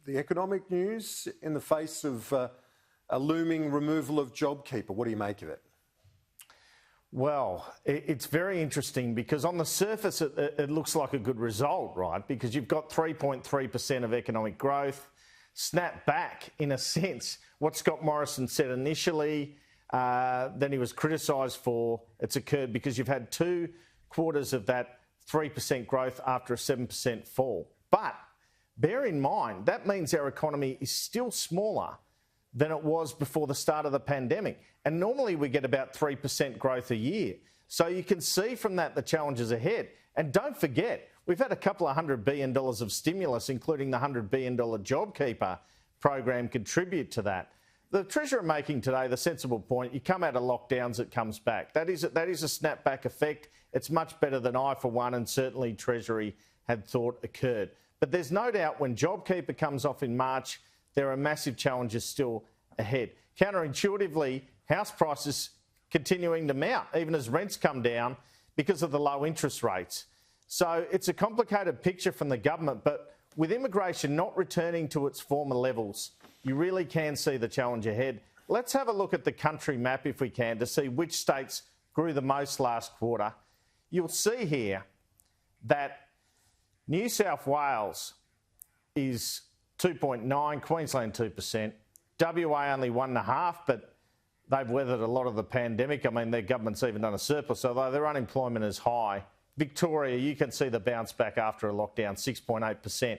the economic news in the face of a looming removal of JobKeeper. What do you make of it? Well, it's very interesting because on the surface it looks like a good result, right? Because you've got 3.3% of economic growth, snap back in a sense. What Scott Morrison said initially, then he was criticised for, it's occurred because you've had 2 quarters of that 3% growth after a 7% fall. But bear in mind, that means our economy is still smaller than it was before the start of the pandemic. And normally we get about 3% growth a year. So you can see from that the challenges ahead. And don't forget, we've had a couple of $100 billion of stimulus, including the $100 billion JobKeeper program, contribute to that. The Treasurer making today the sensible point, you come out of lockdowns, it comes back. That is a snapback effect. It's much better than I, for one, and certainly Treasury had thought occurred. But there's no doubt when JobKeeper comes off in March, there are massive challenges still ahead. Counterintuitively, house prices continuing to mount, even as rents come down because of the low interest rates. So it's a complicated picture from the government, but with immigration not returning to its former levels, you really can see the challenge ahead. Let's have a look at the country map, if we can, to see which states grew the most last quarter. You'll see here that New South Wales is 2.9%, Queensland 2%, WA only 1.5%, but they've weathered a lot of the pandemic. I mean, their government's even done a surplus, although their unemployment is high. Victoria, you can see the bounce back after a lockdown, 6.8%.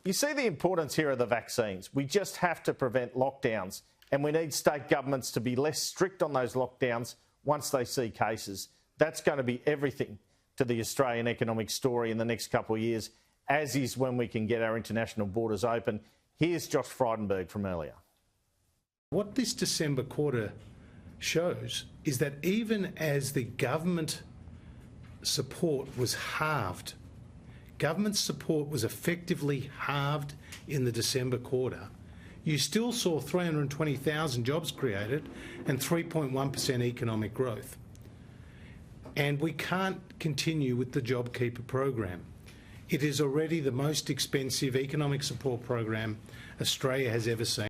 You see the importance here of the vaccines. We just have to prevent lockdowns, and we need state governments to be less strict on those lockdowns once they see cases. That's going to be everything to the Australian economic story in the next couple of years, as is when we can get our international borders open. Here's Josh Frydenberg from earlier. What this December quarter shows is that even as the government support was halved, government support was effectively halved in the December quarter, you still saw 320,000 jobs created and 3.1% economic growth. And we can't continue with the JobKeeper program. It is already the most expensive economic support program Australia has ever seen.